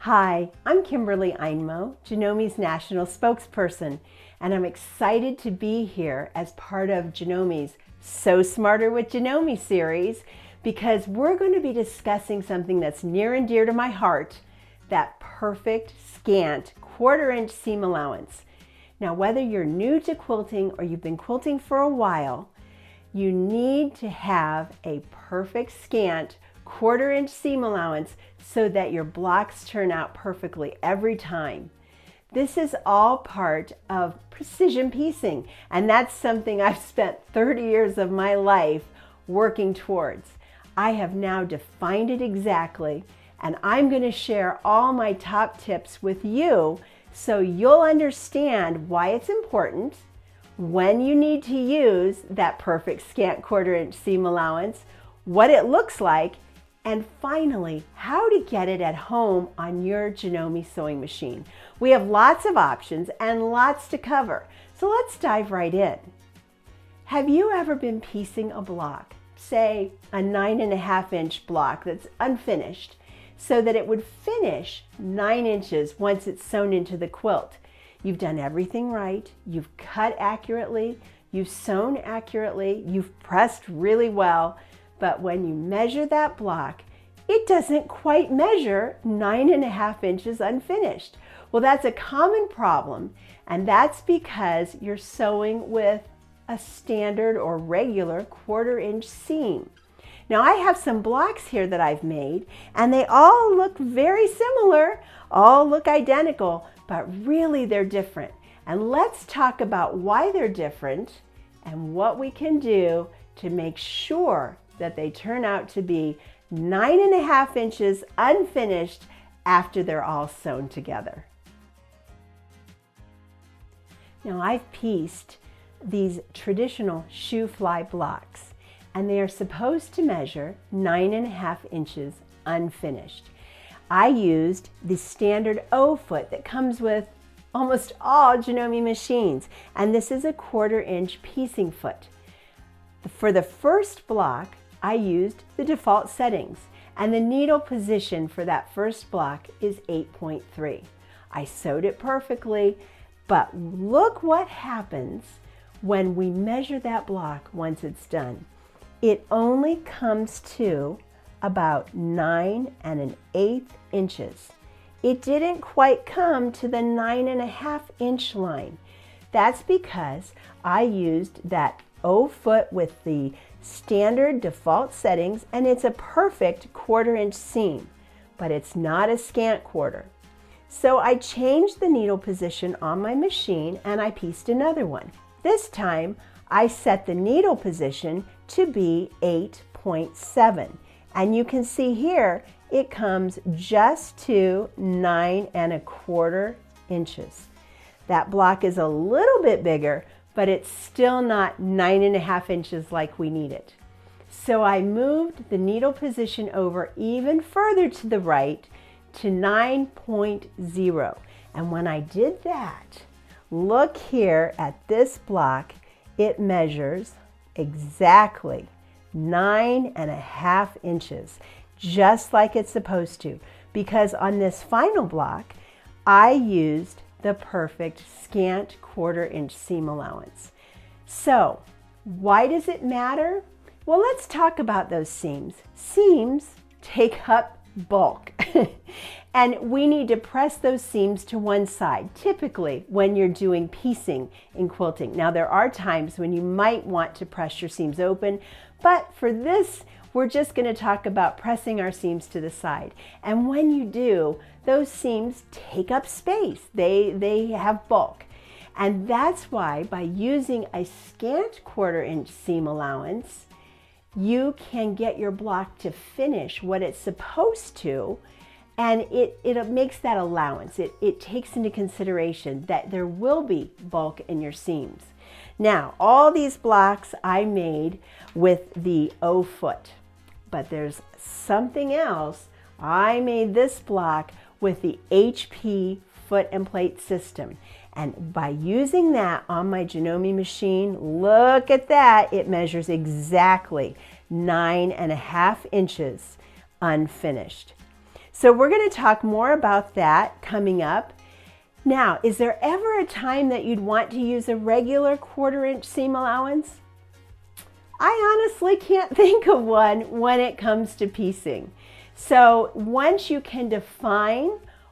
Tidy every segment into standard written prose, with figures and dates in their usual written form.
Hi, I'm Kimberly Einmo, Janome's national spokesperson, and I'm excited to be here as part of Janome's So Smarter with Janome series because we're going to be discussing something that's near and dear to my heart, that perfect scant 1/4 inch seam allowance. Now, whether you're new to quilting or you've been quilting for a while, you need to have a perfect scant 1/4 inch seam allowance so that your blocks turn out perfectly every time. This is all part of precision piecing, and that's something I've spent 30 years of my life working towards. I have now defined it exactly, and I'm going to share all my top tips with you so you'll understand why it's important, when you need to use that perfect scant 1/4 inch seam allowance, what it looks like, and finally, how to get it at home on your Janome sewing machine. We have lots of options and lots to cover, so let's dive right in. Have you ever been piecing a block, say a 9.5 inch block that's unfinished, so that it would finish 9 inches once it's sewn into the quilt? You've done everything right, you've cut accurately, you've sewn accurately, you've pressed really well, but when you measure that block, it doesn't quite measure 9.5 inches unfinished. Well, that's a common problem, and that's because you're sewing with a standard or regular 1/4 inch seam. Now, I have some blocks here that I've made, and they all look very similar, all look identical, but really they're different. And let's talk about why they're different and what we can do to make sure that they turn out to be 9.5 inches unfinished after they're all sewn together. Now, I've pieced these traditional shoe fly blocks, and they are supposed to measure 9.5 inches unfinished. I used the standard O foot that comes with almost all Janome machines, and this is a 1/4 inch piecing foot. For the first block, I used the default settings, and the needle position for that first block is 8.3. I sewed it perfectly, but look what happens when we measure that block once it's done. It only comes to about 9.1/8 inches. It didn't quite come to the 9.5 inch line. That's because I used that O foot with the standard default settings, and it's a perfect 1/4 inch seam, but it's not a scant 1/4. So I changed the needle position on my machine and I pieced another one. This time I set the needle position to be 8.7, and you can see here it comes just to 9.25 inches. That block is a little bit bigger, but it's still not 9.5 inches like we need it. So I moved the needle position over even further to the right to 9.0. And when I did that, look here at this block, it measures exactly 9.5 inches, just like it's supposed to, because on this final block, I used the perfect scant 1/4 inch seam allowance. So, why does it matter? Well, let's talk about those seams. Seams take up bulk, and we need to press those seams to one side, typically when you're doing piecing in quilting. Now, there are times when you might want to press your seams open, but for this, we're just going to talk about pressing our seams to the side. And when you do, those seams take up space. They have bulk. And that's why by using a scant 1/4 inch seam allowance, you can get your block to finish what it's supposed to, and it makes that allowance. It takes into consideration that there will be bulk in your seams. Now, all these blocks I made with the O foot, but there's something else. I made this block with the HP foot and plate system. And by using that on my Janome machine, look at that, it measures exactly 9.5 inches unfinished. So we're going to talk more about that coming up. Now, is there ever a time that you'd want to use a regular 1/4" seam allowance? I honestly can't think of one when it comes to piecing. So once you can define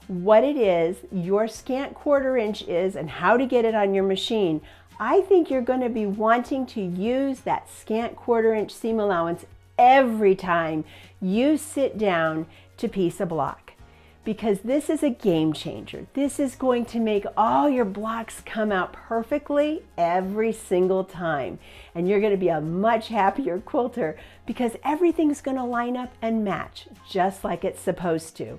what it is your scant 1/4" is and how to get it on your machine, I think you're going to be wanting to use that scant 1/4" seam allowance every time you sit down to piece a block, because this is a game changer. This is going to make all your blocks come out perfectly every single time. And you're going to be a much happier quilter because everything's going to line up and match just like it's supposed to.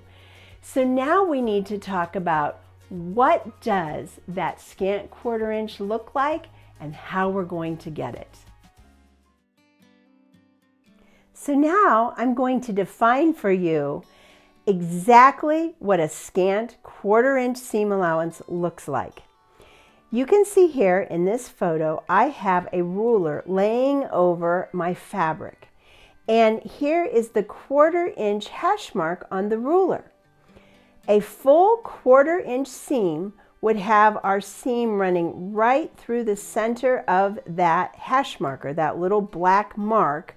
So now we need to talk about what does that scant 1/4" look like and how we're going to get it. So now I'm going to define for you exactly what a scant 1/4" seam allowance looks like. You can see here in this photo, I have a ruler laying over my fabric. And here is the 1/4" hash mark on the ruler. A full 1/4" seam would have our seam running right through the center of that hash marker, that little black mark,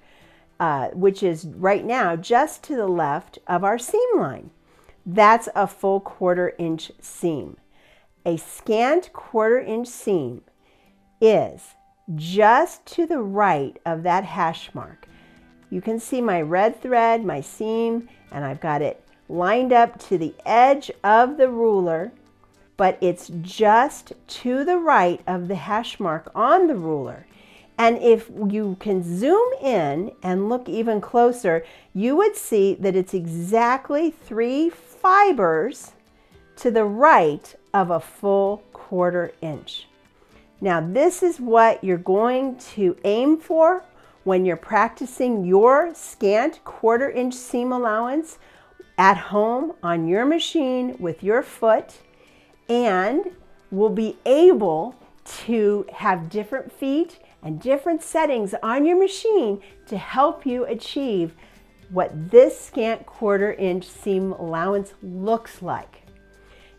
which is right now just to the left of our seam line. That's a full 1/4" seam. A scant 1/4" seam is just to the right of that hash mark. You can see my red thread, my seam, and I've got it lined up to the edge of the ruler, but it's just to the right of the hash mark on the ruler. And if you can zoom in and look even closer, you would see that it's exactly 3 fibers to the right of a full 1/4". Now this is what you're going to aim for when you're practicing your scant 1/4" seam allowance at home on your machine with your foot, and will be able to have different feet and different settings on your machine to help you achieve what this scant 1/4" seam allowance looks like.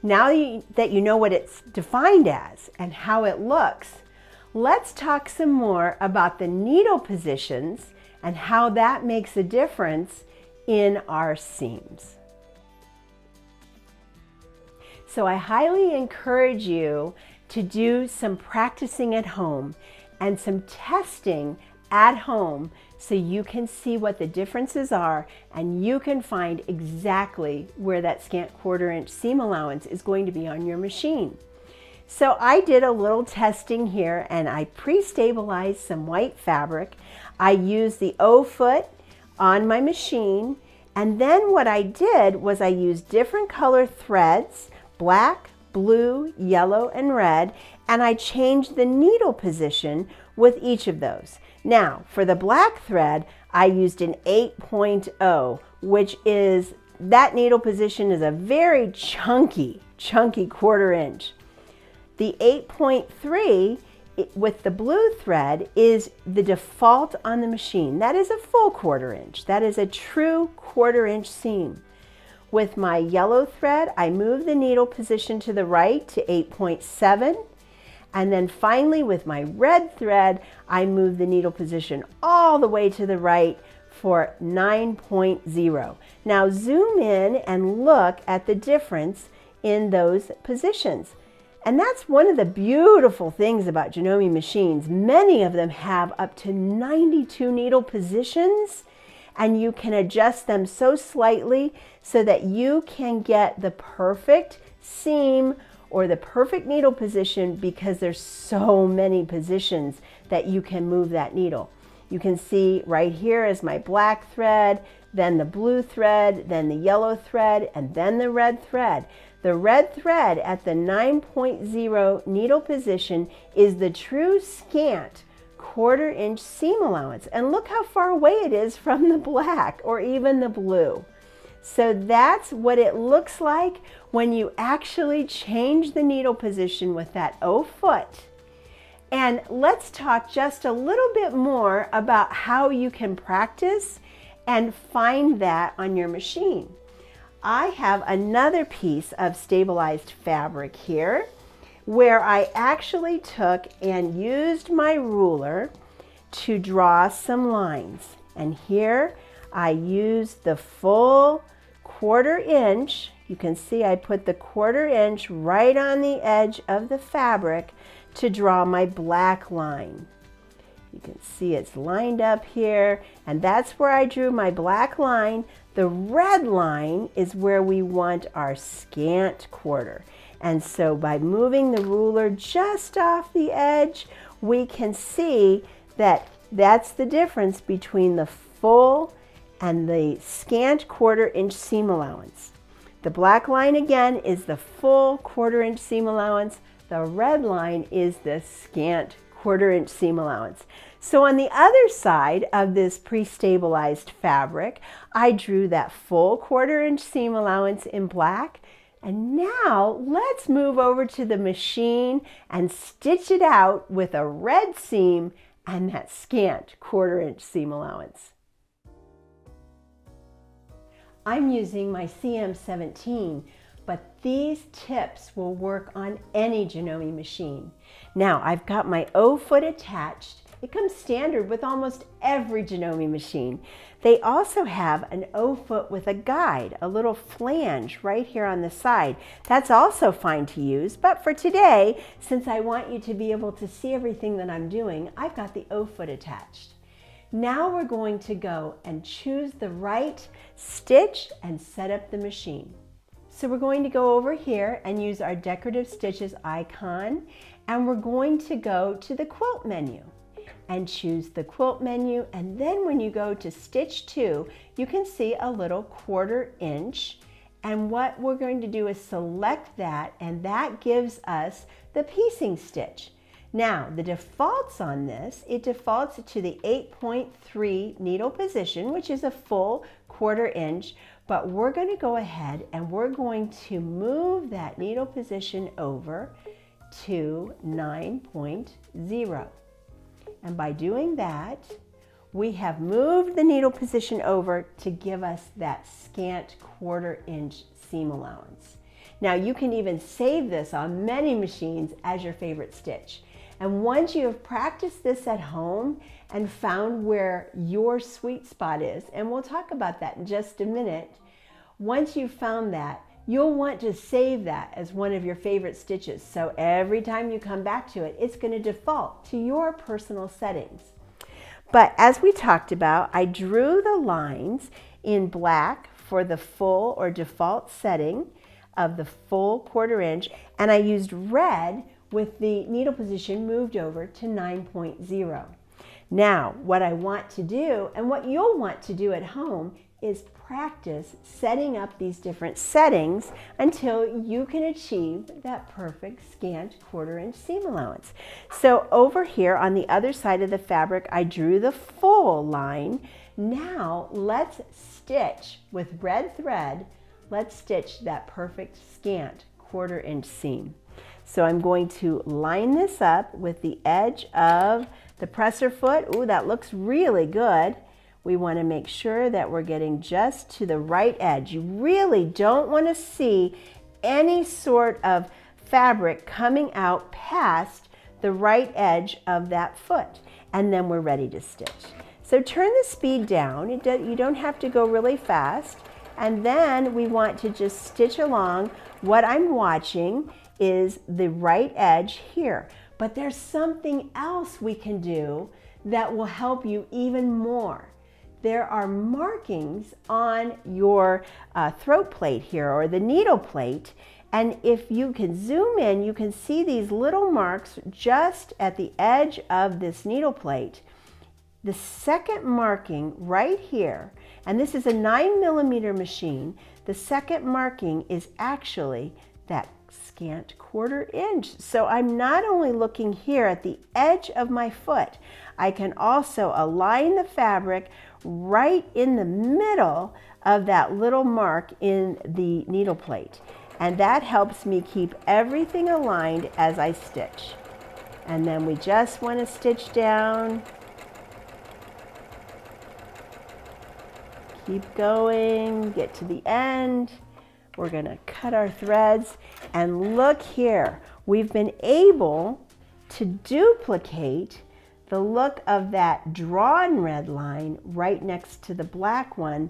Now that you know what it's defined as and how it looks, let's talk some more about the needle positions and how that makes a difference in our seams. So I highly encourage you to do some practicing at home and some testing at home so you can see what the differences are and you can find exactly where that scant 1/4" seam allowance is going to be on your machine. So I did a little testing here and I pre-stabilized some white fabric. I used the O-foot on my machine, and then what I did was I used different color threads, black, blue, yellow, and red, and I changed the needle position with each of those. Now, for the black thread, I used an 8.0, which is, that needle position is a very chunky 1/4". The 8.3 with the blue thread is the default on the machine. That is a full 1/4". That is a true 1/4" seam. With my yellow thread, I move the needle position to the right to 8.7. And then finally with my red thread, I move the needle position all the way to the right for 9.0. Now zoom in and look at the difference in those positions. And that's one of the beautiful things about Janome machines. Many of them have up to 92 needle positions, and you can adjust them so slightly so that you can get the perfect seam or the perfect needle position, because there's so many positions that you can move that needle. You can see right here is my black thread, then the blue thread, then the yellow thread, and then the red thread. The red thread at the 9.0 needle position is the true scant 1/4" seam allowance. And look how far away it is from the black or even the blue. So that's what it looks like when you actually change the needle position with that O-foot. And let's talk just a little bit more about how you can practice and find that on your machine. I have another piece of stabilized fabric here where I actually took and used my ruler to draw some lines. And here I used the full 1/4 inch. You can see I put the 1/4 inch right on the edge of the fabric to draw my black line. You can see it's lined up here, and that's where I drew my black line. The red line is where we want our scant quarter. And so by moving the ruler just off the edge, we can see that that's the difference between the full and the scant 1/4 inch seam allowance. The black line again is the full 1/4 inch seam allowance. The red line is the scant 1/4 inch seam allowance. So on the other side of this pre-stabilized fabric, I drew that full 1/4 inch seam allowance in black. And now let's move over to the machine and stitch it out with a red seam and that scant 1/4 inch seam allowance. I'm using my CM17, but these tips will work on any Janome machine. Now I've got my O-foot attached. It comes standard with almost every Janome machine. They also have an O-foot with a guide, a little flange right here on the side. That's also fine to use, but for today, since I want you to be able to see everything that I'm doing, I've got the O-foot attached. Now we're going to go and choose the right stitch and set up the machine. So we're going to go over here and use our decorative stitches icon, and we're going to go to the quilt menu and choose the quilt menu. And then when you go to stitch 2, you can see a little 1/4 inch. And what we're going to do is select that, and that gives us the piecing stitch. Now, the defaults on this, it defaults to the 8.3 needle position, which is a full 1/4 inch, but we're going to go ahead and we're going to move that needle position over to 9.0. And by doing that, we have moved the needle position over to give us that scant 1/4 inch seam allowance. Now you can even save this on many machines as your favorite stitch. And once you have practiced this at home and found where your sweet spot is, and we'll talk about that in just a minute, once you've found that, you'll want to save that as one of your favorite stitches. So every time you come back to it, it's going to default to your personal settings. But as we talked about, I drew the lines in black for the full or default setting of the full 1/4 inch, and I used red with the needle position moved over to 9.0. Now, what I want to do, and what you'll want to do at home, is practice setting up these different settings until you can achieve that perfect scant 1/4 inch seam allowance. So over here on the other side of the fabric, I drew the full line. Now let's stitch with red thread. Let's stitch that perfect scant 1/4 inch seam. So I'm going to line this up with the edge of the presser foot. Ooh, that looks really good. We want to make sure that we're getting just to the right edge. You really don't want to see any sort of fabric coming out past the right edge of that foot. And then we're ready to stitch. So turn the speed down. You don't have to go really fast. And then we want to just stitch along. What I'm watching is the right edge here. But there's something else we can do that will help you even more. There are markings on your throat plate here, or the needle plate, and if you can zoom in, you can see these little marks just at the edge of this needle plate. The second marking right here, and this is a 9mm machine, the second marking is actually that scant 1/4 inch. So I'm not only looking here at the edge of my foot, I can also align the fabric right in the middle of that little mark in the needle plate. And that helps me keep everything aligned as I stitch. And then we just want to stitch down. Keep going, get to the end. We're going to cut our threads, and look here. We've been able to duplicate the look of that drawn red line right next to the black one.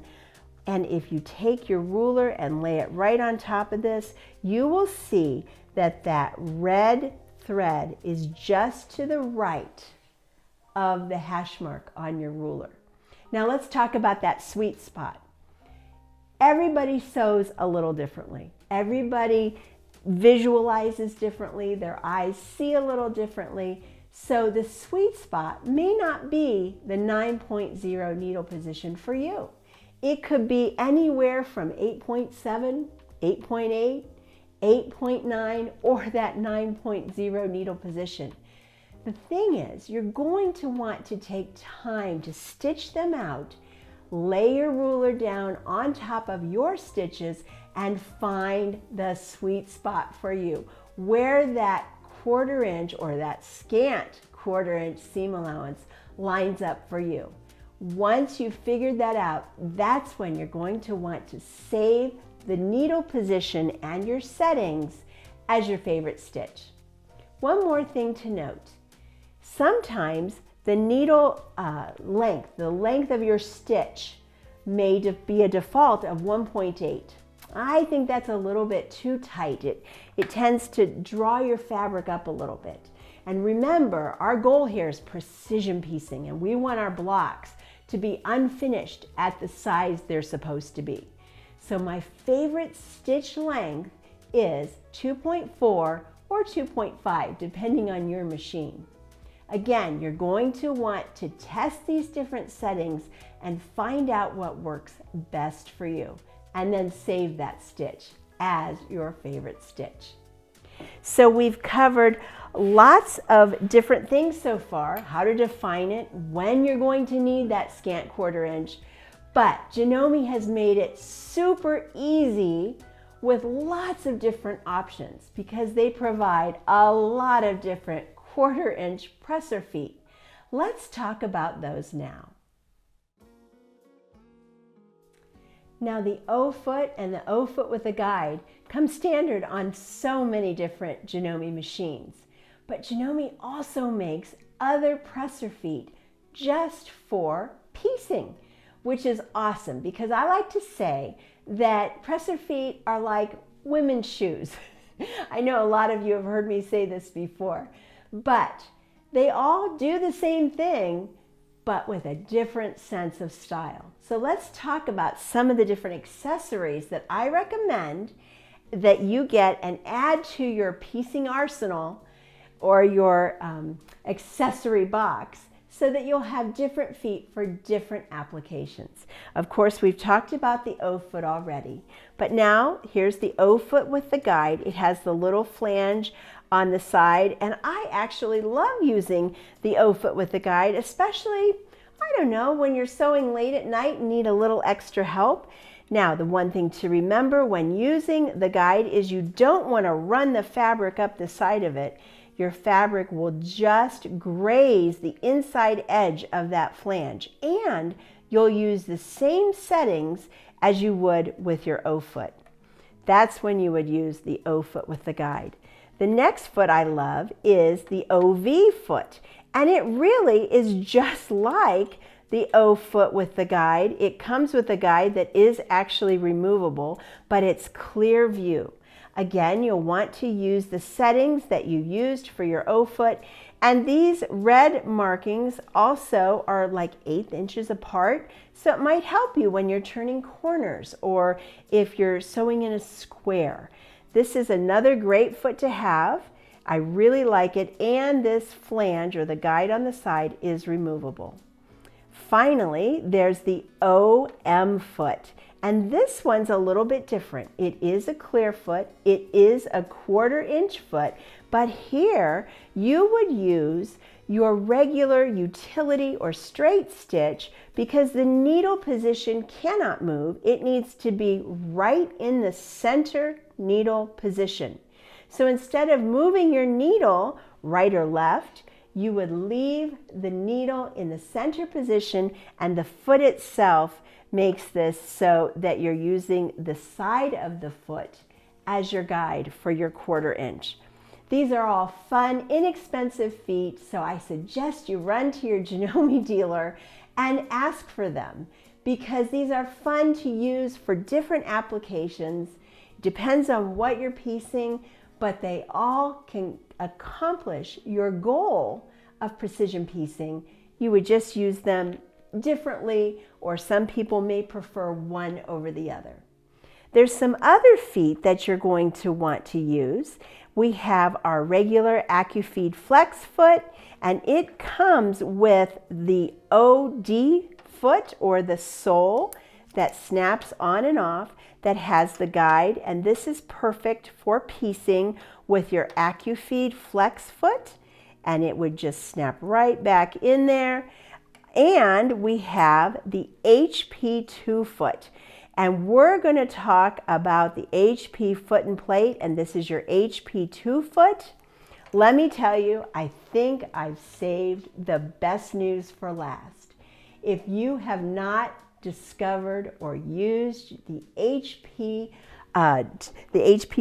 And if you take your ruler and lay it right on top of this, you will see that that red thread is just to the right of the hash mark on your ruler. Now let's talk about that sweet spot. Everybody sews a little differently. Everybody visualizes differently. Their eyes see a little differently. So the sweet spot may not be the 9.0 needle position for you. It could be anywhere from 8.7, 8.8, 8.9, or that 9.0 needle position. The thing is, you're going to want to take time to stitch them out, lay your ruler down on top of your stitches, and find the sweet spot for you, where that 1/4 inch or that scant 1/4 inch seam allowance lines up for you. Once you've figured that out, that's when you're going to want to save the needle position and your settings as your favorite stitch. One more thing to note. Sometimes the needle length, the length of your stitch may be a default of 1.8. I think that's a little bit too tight. It tends to draw your fabric up a little bit. And remember, our goal here is precision piecing, and we want our blocks to be unfinished at the size they're supposed to be. So my favorite stitch length is 2.4 or 2.5, depending on your machine. Again, you're going to want to test these different settings and find out what works best for you, and then save that stitch as your favorite stitch. So we've covered lots of different things so far, how to define it, when you're going to need that scant 1/4 inch, but Janome has made it super easy with lots of different options because they provide a lot of different 1/4 inch presser feet. Let's talk about those now. Now the O foot and the O foot with a guide come standard on so many different Janome machines, but Janome also makes other presser feet just for piecing, which is awesome because I like to say that presser feet are like women's shoes. I know a lot of you have heard me say this before, but they all do the same thing, but with a different sense of style. So let's talk about some of the different accessories that I recommend that you get and add to your piecing arsenal or your accessory box so that you'll have different feet for different applications. Of course, we've talked about the O foot already, but now here's the O foot with the guide. It has the little flange on the side, and I actually love using the O foot with the guide, especially, I don't know, when you're sewing late at night and need a little extra help. Now, the one thing to remember when using the guide is you don't want to run the fabric up the side of it. Your fabric will just graze the inside edge of that flange, and you'll use the same settings as you would with your O foot. That's when you would use the O foot with the guide. The next foot I love is the OV foot, and it really is just like the O foot with the guide. It comes with a guide that is actually removable, but it's clear view. Again, you'll want to use the settings that you used for your O foot, and these red markings also are like 1/8 inches apart, so it might help you when you're turning corners or if you're sewing in a square. This is another great foot to have. I really like it, and this flange or the guide on the side is removable. Finally, there's the OM foot, and this one's a little bit different. It is a clear foot, it is a 1/4 inch foot, but here you would use your regular utility or straight stitch because the needle position cannot move. It needs to be right in the center needle position. So instead of moving your needle right or left, you would leave the needle in the center position and the foot itself makes this so that you're using the side of the foot as your guide for your 1/4 inch. These are all fun, inexpensive feet, so I suggest you run to your Janome dealer and ask for them because these are fun to use for different applications. Depends on what you're piecing, but they all can accomplish your goal of precision piecing. You would just use them differently, or some people may prefer one over the other. There's some other feet that you're going to want to use. We have our regular AccuFeed Flex foot, and it comes with the OD foot, or the sole that snaps on and off, that has the guide, and this is perfect for piecing with your AccuFeed Flex foot, and it would just snap right back in there. And we have the HP2 foot. And we're going to talk about the HP foot and plate, and this is your HP2 foot. Let me tell you, I think I've saved the best news for last. If you have not discovered or used the HP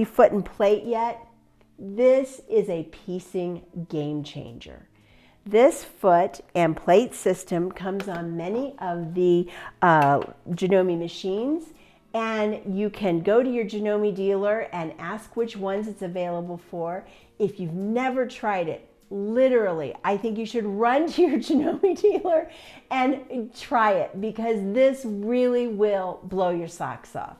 foot and plate yet, this is a piecing game changer. This foot and plate system comes on many of the Janome machines, and you can go to your Janome dealer and ask which ones it's available for. If you've never tried it, literally, I think you should run to your Janome dealer and try it, because this really will blow your socks off.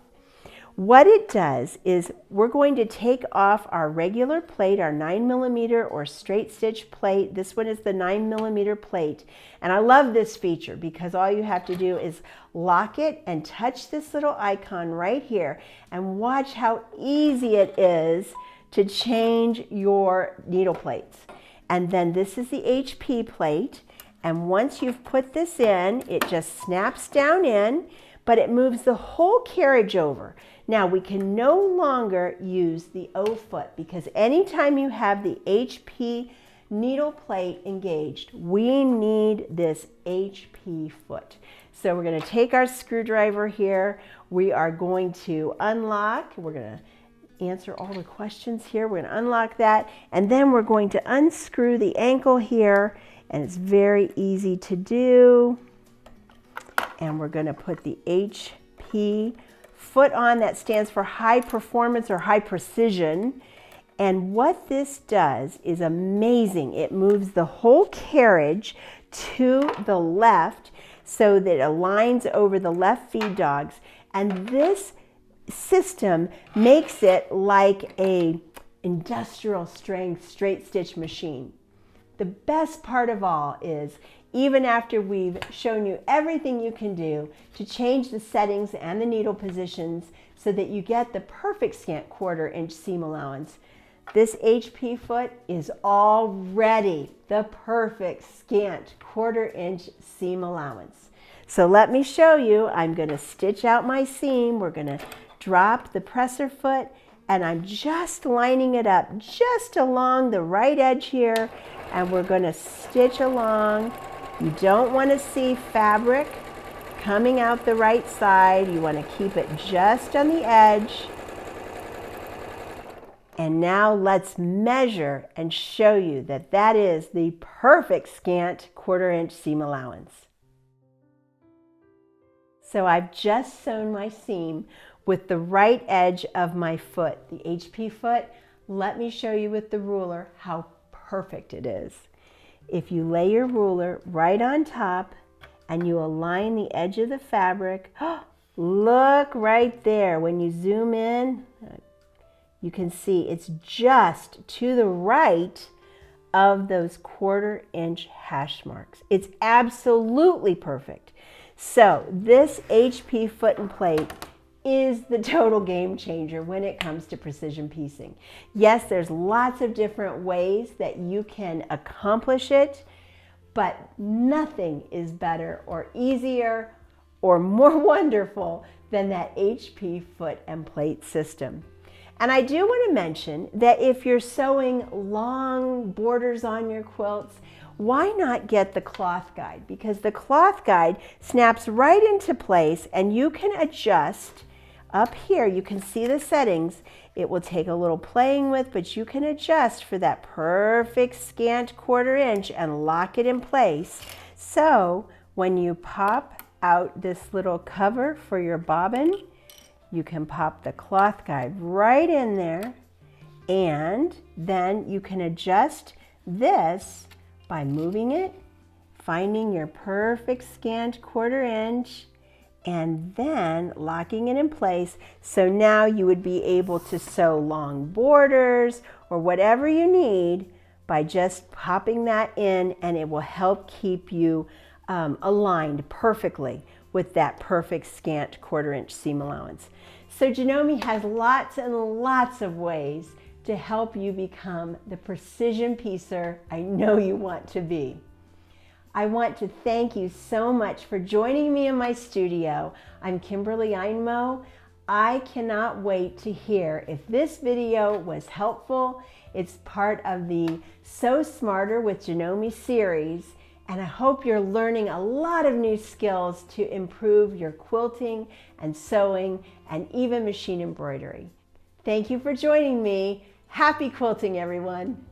What it does is we're going to take off our regular plate, our 9mm or straight stitch plate. This one is the 9mm plate. And I love this feature because all you have to do is lock it and touch this little icon right here, and watch how easy it is to change your needle plates. And then this is the HP plate. And once you've put this in, it just snaps down in, but it moves the whole carriage over. Now we can no longer use the O foot, because anytime you have the HP needle plate engaged, we need this HP foot. So we're going to take our screwdriver here. We are going to unlock. We're going to answer all the questions here. We're going to unlock that, and then we're going to unscrew the ankle here, and it's very easy to do. And we're going to put the HP foot on. That stands for high performance or high precision. And what this does is amazing. It moves the whole carriage to the left so that it aligns over the left feed dogs. And this system makes it like a industrial strength straight stitch machine. The best part of all is, even after we've shown you everything you can do to change the settings and the needle positions so that you get the perfect scant 1/4 inch seam allowance, this HP foot is already the perfect scant 1/4 inch seam allowance. So let me show you. I'm going to stitch out my seam. We're going to drop the presser foot, and I'm just lining it up just along the right edge here, and we're going to stitch along. You don't want to see fabric coming out the right side. You want to keep it just on the edge. And now let's measure and show you that that is the perfect scant 1/4 inch seam allowance. So I've just sewn my seam with the right edge of my foot, the HP foot. Let me show you with the ruler how perfect it is. If you lay your ruler right on top and you align the edge of the fabric, look right there. When you zoom in, you can see it's just to the right of those 1/4 inch hash marks. It's absolutely perfect. So this HP foot and plate is the total game changer when it comes to precision piecing. Yes, there's lots of different ways that you can accomplish it, but nothing is better or easier or more wonderful than that HP foot and plate system. And I do want to mention that if you're sewing long borders on your quilts, why not get the cloth guide? Because the cloth guide snaps right into place and you can adjust up here. You can see the settings. It will take a little playing with, but you can adjust for that perfect scant 1/4 inch and lock it in place. So when you pop out this little cover for your bobbin, you can pop the cloth guide right in there, and then you can adjust this by moving it, finding your perfect scant 1/4 inch, and then locking it in place. So now you would be able to sew long borders or whatever you need by just popping that in, and it will help keep you aligned perfectly with that perfect scant 1/4 inch seam allowance. So Janome has lots and lots of ways to help you become the precision piecer I know you want to be. I want to thank you so much for joining me in my studio. I'm Kimberly Einmo. I cannot wait to hear if this video was helpful. It's part of the Sew Smarter with Janome series, and I hope you're learning a lot of new skills to improve your quilting and sewing and even machine embroidery. Thank you for joining me. Happy quilting, everyone.